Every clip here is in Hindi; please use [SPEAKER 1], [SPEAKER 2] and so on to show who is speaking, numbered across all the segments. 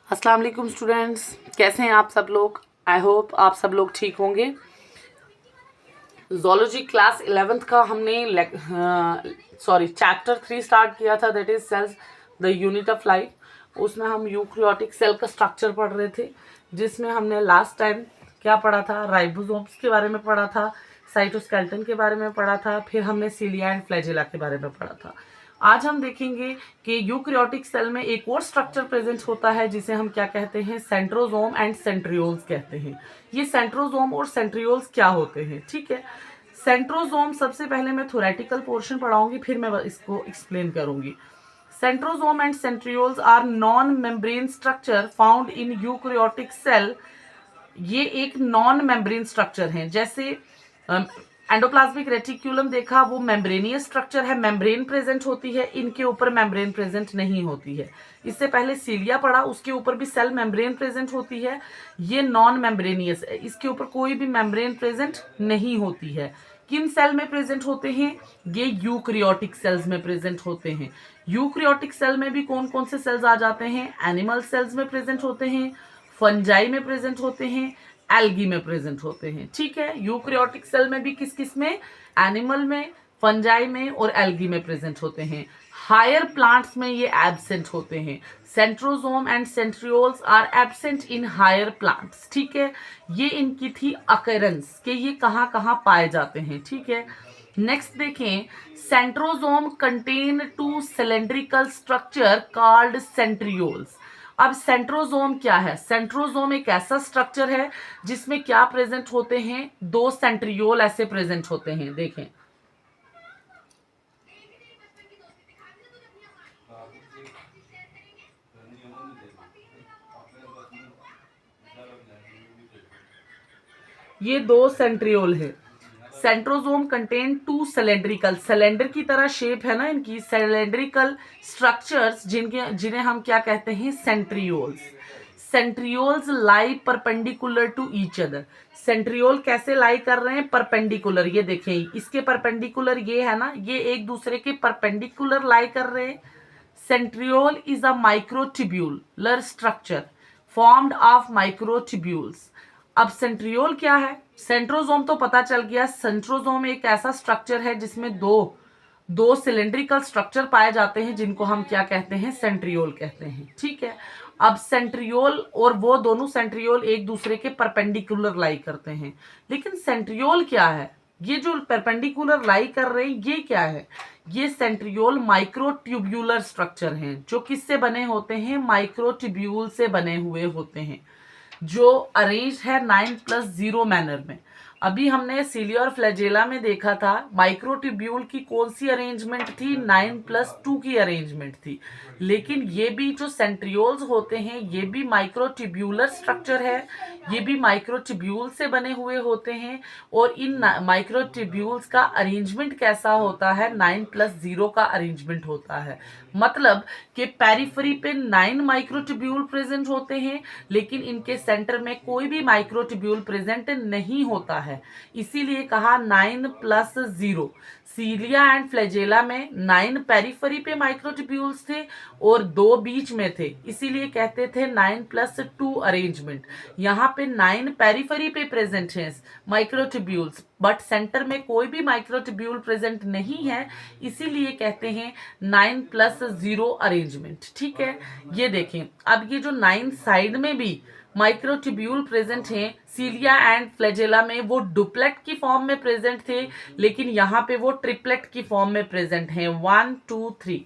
[SPEAKER 1] अस्सलाम वालेकुम स्टूडेंट्स, कैसे हैं आप सब लोग। आई होप आप सब लोग ठीक होंगे। ज़ूलॉजी क्लास 11th का हमने चैप्टर 3 स्टार्ट किया था, that is cells the unit of life. उसमें हम यूकैरियोटिक सेल का स्ट्रक्चर पढ़ रहे थे, जिसमें हमने लास्ट टाइम क्या पढ़ा था, राइबोसोम्स के बारे में पढ़ा था, साइटोस्केलेटन के बारे में पढ़ा था, फिर हमने सीलिया एंड फ्लैजेला के बारे में पढ़ा था। आज हम देखेंगे कि यूकैरियोटिक सेल में एक और स्ट्रक्चर प्रेजेंट होता है जिसे हम क्या कहते हैं, सेंट्रोसोम एंड सेंट्रियोल्स कहते हैं। ये सेंट्रोसोम और सेंट्रियोल्स क्या होते हैं, ठीक है। सेंट्रोसोम सबसे पहले मैं थोरेटिकल पोर्शन पढ़ाऊंगी, फिर मैं इसको एक्सप्लेन करूंगी। Centrosome and centrioles are non membrane structure found in eukaryotic cell. ये एक नॉन मेम्ब्रेन स्ट्रक्चर है। जैसे एंडोप्लाज्मिक रेटिक्यूलम देखा, वो मेम्ब्रेनियस स्ट्रक्चर है, मेम्ब्रेन प्रेजेंट होती है, इनके ऊपर मेम्ब्रेन प्रेजेंट नहीं होती है। इससे पहले सीलिया पढ़ा, उसके ऊपर भी सेल मेम्ब्रेन प्रेजेंट होती है। ये नॉन मेम्ब्रेनियस है, इसके ऊपर कोई भी मेम्ब्रेन प्रेजेंट नहीं होती है। किन सेल में प्रेजेंट होते हैं, ये यूकैरियोटिक सेल्स में प्रेजेंट होते हैं। यूकैरियोटिक सेल में भी कौन कौन से सेल्स आ जाते हैं, एनिमल सेल्स में प्रेजेंट होते हैं, फंजाई में प्रेजेंट होते हैं, एल्गी में प्रेजेंट होते हैं, ठीक है। यूकैरियोटिक सेल में भी किस किस में, एनिमल में, फंजाई में और एल्गी में प्रेजेंट होते हैं। हायर प्लांट्स में ये एब्सेंट होते हैं। Centrosome and centrioles are absent in higher plants, ठीक है। ये इनकी थी अकरेंस कि ये कहाँ कहाँ पाए जाते हैं, ठीक है। नेक्स्ट देखें, centrosome contain two cylindrical structure called centrioles. अब सेंट्रोसोम क्या है, सेंट्रोसोम एक ऐसा स्ट्रक्चर है जिसमें क्या प्रेजेंट होते हैं, दो सेंट्रियोल ऐसे प्रेजेंट होते हैं। देखें, ये दो सेंट्रियोल है। Centrosome contain two cylindrical, cylinder की तरह शेप है ना इनकी, सिलेंड्रिकल स्ट्रक्चर्स जिन्हें हम क्या कहते हैं, centrioles. Centrioles lie perpendicular to each other. Centriole कैसे लाई कर रहे हैं, परपेंडिकुलर। ये देखें, इसके परपेंडिकुलर ये है ना, ये एक दूसरे के परपेंडिकुलर लाई कर रहे हैं। Centriole is a microtubular structure formed of microtubules. अब सेंट्रियोल क्या है, सेंट्रोसोम तो पता चल गया। सेंट्रोसोम एक ऐसा स्ट्रक्चर है जिसमें दो दो सिलेंड्रिकल स्ट्रक्चर पाए जाते हैं, जिनको हम क्या कहते हैं, सेंट्रियोल कहते हैं, ठीक है। अब सेंट्रियोल और वो दोनों सेंट्रियोल एक दूसरे के परपेंडिकुलर लाई करते हैं। लेकिन सेंट्रियोल क्या है, ये जो परपेंडिकुलर लाई कर रहे हैं, ये क्या है, ये सेंट्रियोल माइक्रोट्यूब्यूलर स्ट्रक्चर हैं, जो किससे बने होते हैं, माइक्रोट्यूब्यूल से बने हुए होते हैं, जो अरेंज है 9+0 मैनर में। अभी हमने सीलिया और फ्लैजेला में देखा था, माइक्रोट्यूब्यूल की कौन सी अरेंजमेंट थी, 9+2 की अरेंजमेंट थी। लेकिन ये भी जो सेंट्रियोल्स होते हैं, ये भी माइक्रोट्यूब्यूलर स्ट्रक्चर है, ये भी माइक्रोट्यूब्यूल से बने हुए होते हैं। और इन माइक्रोट्यूब्यूल्स का अरेंजमेंट कैसा होता है, 9+0 का अरेंजमेंट होता है। मतलब कि पेरिफेरी पे 9 माइक्रोट्यूब्यूल प्रेजेंट होते हैं, लेकिन इनके सेंटर में कोई भी माइक्रोट्यूब्यूल प्रेजेंट नहीं होता है, इसीलिए कहा 9+0। सीलिया एंड फ्लैजेला में 9 पेरिफेरी पे माइक्रोट्यूब्यूल्स थे और 2 बीच में थे, इसीलिए कहते थे 9+2 अरेंजमेंट। यहाँ पे 9 पेरिफेरी पे प्रेजेंट हैं माइक्रोट्यूब्यूल्स, बट सेंटर में कोई भी माइक्रोट्यूब्यूल प्रेजेंट नहीं है, इसीलिए कहते हैं 9+0 अरेंजमेंट, ठीक है। ये देखें, अब ये जो 9 साइड में भी माइक्रोट्यूब्यूल प्रेजेंट हैं, सीलिया एंड फ्लैजेला में वो डुप्लेट की फॉर्म में प्रेजेंट थे, लेकिन यहाँ पे वो ट्रिपलेट की फॉर्म में प्रेजेंट हैं, 1 2 3।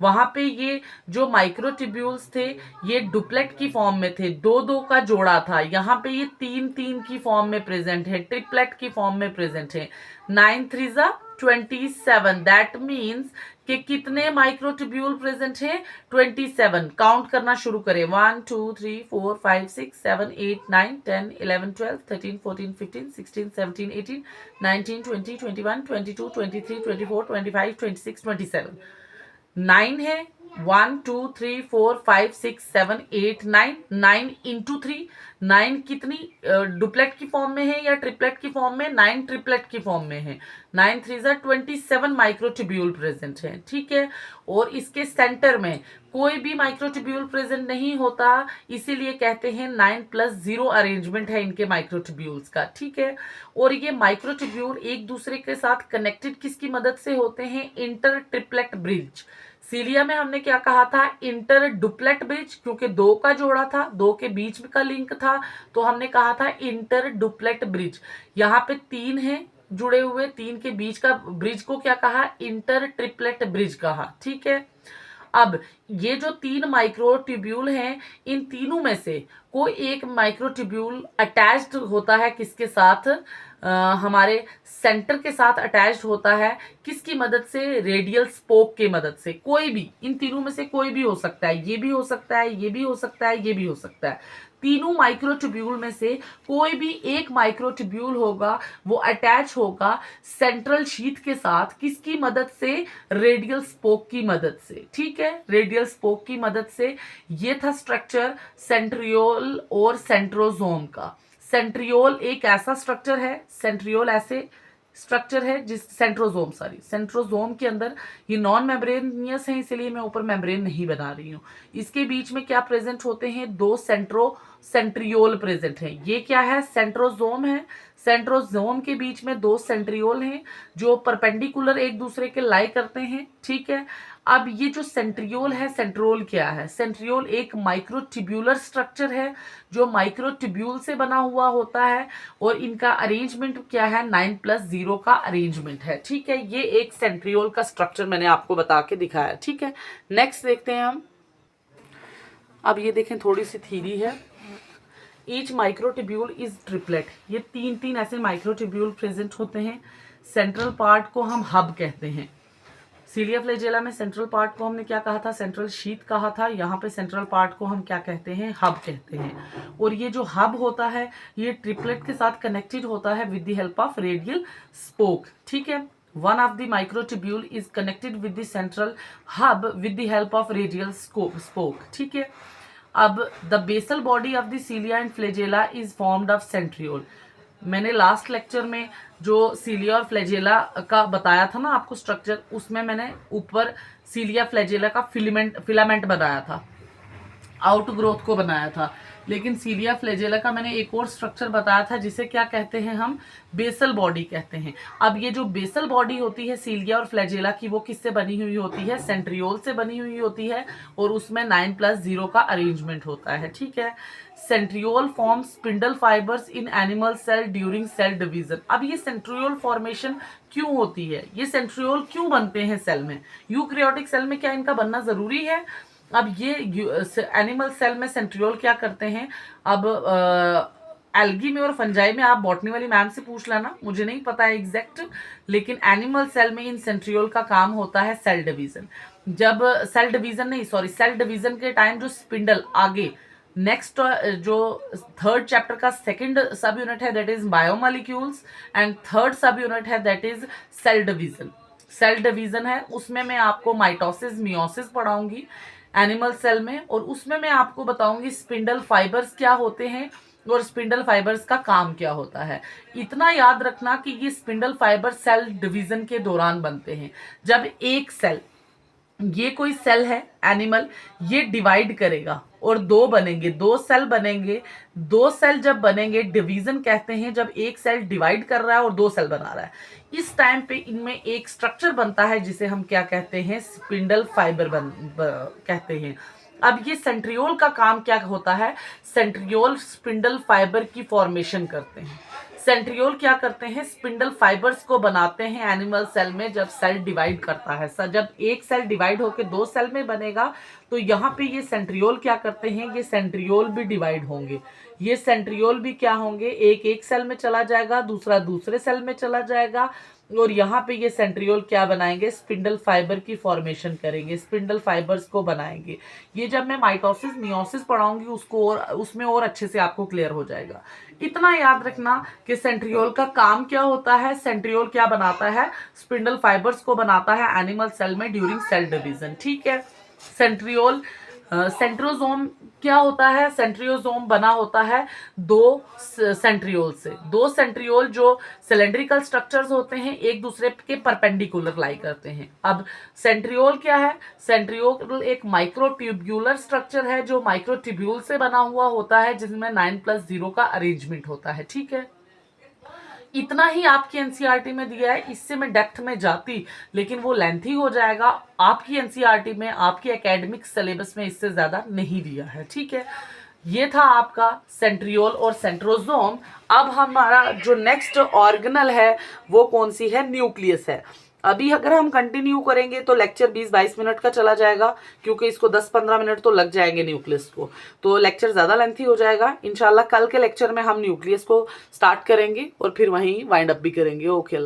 [SPEAKER 1] वहां पे ये जो माइक्रोट्यूब्यूल्स थे, ये डुप्लेट की फॉर्म में थे, 2 2 का जोड़ा था। यहाँ पे ये 3 3 की फॉर्म में प्रेजेंट है, ट्रिपलेट की फॉर्म में प्रेजेंट है। 9 3 27, दैट मीन्स कि कितने माइक्रोट्यूब्यूल प्रेजेंट हैं, 27। काउंट करना शुरू करें, 1 2 3 4 5 6 7 8 9 10 11 12 13 14 15 16 17 18 19 20 21 22 23 24 25 26 27। 9 है, 1 2 3 4 5 6 7 8 9 9 इंटू 3, 9 कितनी डुप्लेट की फॉर्म में है या ट्रिपलेट की फॉर्म में? 9 ट्रिपलेट की फॉर्म में है। 9 3 27 माइक्रोट्यूब्यूल प्रेजेंट है, ठीक है। और इसके सेंटर में कोई भी माइक्रोट्यूब्यूल प्रेजेंट नहीं होता, इसीलिए कहते हैं 9+0 अरेंजमेंट है इनके माइक्रोट्यूब्यूल्स का, ठीक है। और ये माइक्रोट्यूब्यूल एक दूसरे के साथ कनेक्टेड किसकी मदद से होते हैं? Inter triplet bridge. सीलिया में हमने क्या कहा था? इंटर डुप्लेट ब्रिज, क्योंकि दो का जोड़ा था, दो के बीच का लिंक था, तो हमने कहा था इंटर डुप्लेट ब्रिज। यहाँ पे 3 है जुड़े हुए, 3 के बीच का ब्रिज को क्या कहा? इंटर ट्रिपलेट ब्रिज कहा, ठीक है। अब ये जो 3 माइक्रोट्यूब्यूल हैं, इन तीनों में से कोई एक माइक्रोट्यूब्यूल अटैच्ड होता है किसके साथ? हमारे सेंटर के साथ अटैच्ड होता है, किसकी मदद से? रेडियल स्पोक की मदद से। कोई भी, इन तीनों में से कोई भी हो सकता है, ये भी हो सकता है, ये भी हो सकता है, ये भी हो सकता है। तीनों माइक्रोट्यूब्यूल में से कोई भी एक माइक्रोट्यूब्यूल होगा, वो अटैच होगा सेंट्रल शीथ के साथ, किसकी मदद से? रेडियल स्पोक की मदद से, ठीक है, रेडियल स्पोक की मदद से। ये था स्ट्रक्चर सेंट्रियोल और सेंट्रोजोम का। सेंट्रियोल एक ऐसा स्ट्रक्चर है, सेंट्रियोल ऐसे स्ट्रक्चर है जिस सेंट्रोजोम के अंदर ये नॉन मेम्ब्रेनियस है, इसीलिए मैं ऊपर मेम्ब्रेन नहीं बना रही हूँ। इसके बीच में क्या प्रेजेंट होते हैं? 2 सेंट्रियोल प्रेजेंट है। ये क्या है? सेंट्रोजोम है। सेंट्रोजोम के बीच में 2 सेंट्रियोल हैं जो परपेंडिकुलर एक दूसरे के लाई करते हैं, ठीक है। अब ये जो सेंट्रियोल है, सेंट्रियोल क्या है? सेंट्रियोल एक माइक्रोट्यूब्यूलर स्ट्रक्चर है जो माइक्रोट्यूब्यूल से बना हुआ होता है, और इनका अरेंजमेंट क्या है? 9+0 का अरेंजमेंट है, ठीक है। ये एक सेंट्रियोल का स्ट्रक्चर मैंने आपको बता के दिखाया, ठीक है। नेक्स्ट देखते हैं हम। अब ये देखें, थोड़ी सी थ्योरी है। Each microtubule is triplet. ये 3 ऐसे माइक्रोट्यूब्यूल प्रेजेंट होते हैं। सेंट्रल पार्ट को हम हब कहते हैं। सीलिया फ्लैजेला में सेंट्रल पार्ट को हमने क्या कहा था? सेंट्रल शीथ कहा था। यहाँ पे सेंट्रल पार्ट को हम क्या कहते हैं? हब कहते हैं। और ये जो हब होता है, ये ट्रिपलेट के साथ कनेक्टेड होता है with the help of radial spoke, ठीक है। One of the microtubule is connected with the central hub with the help of radial spoke, ठीक है। अब the basal body of the cilia and flagella is formed of centriole. मैंने लास्ट लेक्चर में जो सीलिया और फ्लैजेला का बताया था ना आपको स्ट्रक्चर, उसमें मैंने ऊपर सीलिया फ्लैजेला का फिलामेंट बनाया था, आउटग्रोथ को बनाया था। लेकिन सीलिया फ्लैजेला का मैंने एक और स्ट्रक्चर बताया था जिसे क्या कहते हैं हम? बेसल बॉडी कहते हैं। अब ये जो बेसल बॉडी होती है सीलिया और फ्लैजेला की, वो किससे बनी हुई होती है? सेंट्रियोल से बनी हुई होती है, और उसमें 9+0 का अरेंजमेंट होता है, ठीक है। Centriole form spindle fibres in animal cell during cell division. अब ये सेंट्रियोल फॉर्मेशन क्यों होती है? ये सेंट्रियोल क्यों बनते हैं सेल में? यूकैरियोटिक सेल में क्या इनका बनना जरूरी है? अब ये एनिमल सेल में सेंट्रियोल क्या करते हैं? अब एल्गी में और फंजाई में आप बॉटनी वाली मैम से पूछ लेना, मुझे नहीं पता है एग्जैक्ट, लेकिन एनिमल सेल में इन सेंट्रियोल का काम होता है सेल डिवीजन। जब सेल डिवीजन के टाइम जो स्पिंडल आगे नेक्स्ट जो 3rd चैप्टर का 2nd सब यूनिट है that is biomolecules, and 3rd सब यूनिट है दैट इज सेल डिवीजन है। उसमें मैं आपको माइटोसिस मियोसिस पढ़ाऊंगी एनिमल सेल में, और उसमें मैं आपको बताऊंगी स्पिंडल फाइबर्स क्या होते हैं और स्पिंडल फाइबर्स का काम क्या होता है। इतना याद रखना कि ये स्पिंडल फाइबर सेल डिवीजन के दौरान बनते हैं। जब एक सेल, ये कोई सेल है एनिमल, ये डिवाइड करेगा और 2 बनेंगे, 2 सेल बनेंगे। 2 सेल जब बनेंगे, डिवीजन कहते हैं जब एक सेल डिवाइड कर रहा है और 2 सेल बना रहा है। इस टाइम पे इनमें एक स्ट्रक्चर बनता है जिसे हम क्या कहते हैं? स्पिंडल फाइबर कहते हैं। अब ये सेंट्रियोल का काम क्या होता है? सेंट्रियोल स्पिंडल फाइबर की फॉर्मेशन करते हैं। सेंट्रियोल क्या करते हैं? स्पिंडल फाइबर्स को बनाते हैं एनिमल सेल में जब सेल डिवाइड करता है। जब एक सेल डिवाइड होकर 2 सेल में बनेगा, तो यहाँ पे ये सेंट्रियोल क्या करते हैं? ये सेंट्रियोल भी डिवाइड होंगे। ये सेंट्रियोल भी क्या होंगे? एक सेल में चला जाएगा, दूसरा दूसरे सेल में चला जाएगा, और यहाँ पे ये सेंट्रियोल क्या बनाएंगे? स्पिंडल फाइबर की फॉर्मेशन करेंगे, स्पिंडल फाइबर्स को बनाएंगे। ये जब मैं माइटोसिस मियोसिस पढ़ाऊंगी उसको, और उसमें और अच्छे से आपको क्लियर हो जाएगा। इतना याद रखना कि सेंट्रियोल का काम क्या होता है। सेंट्रियोल क्या बनाता है? स्पिंडल फाइबर्स को बनाता है एनिमल सेल में ड्यूरिंग सेल डिवीजन, ठीक है। सेंट्रियोल सेंट्रोजोम क्या होता है? सेंट्रियोजोम बना होता है दो सेंट्रियोल से। दो सेंट्रियोल जो सिलेंड्रिकल स्ट्रक्चर्स होते हैं एक दूसरे के परपेंडिकुलर लाई करते हैं। अब सेंट्रियोल क्या है? सेंट्रियोल एक माइक्रोट्यूब्यूलर स्ट्रक्चर है जो माइक्रोट्यूब्यूल से बना हुआ होता है, जिसमें 9+0 का अरेंजमेंट होता है। ठीक है, इतना ही आपकी एनसीईआरटी में दिया है। इससे मैं डेप्थ में जाती, लेकिन वो लेंथी हो जाएगा। आपकी एनसीईआरटी में, आपकी एकेडमिक सिलेबस में इससे ज्यादा नहीं दिया है। ठीक है, ये था आपका सेंट्रियोल और सेंट्रोजोम। अब हमारा जो नेक्स्ट ऑर्गेनल है वो कौन सी है? न्यूक्लियस है। अभी अगर हम कंटिन्यू करेंगे तो लेक्चर 20-22 मिनट का चला जाएगा, क्योंकि इसको 10-15 मिनट तो लग जाएंगे न्यूक्लियस को, तो लेक्चर ज़्यादा लेंथी हो जाएगा। इंशाल्लाह कल के लेक्चर में हम न्यूक्लियस को स्टार्ट करेंगे और फिर वहीं वाइंड अप भी करेंगे। ओके।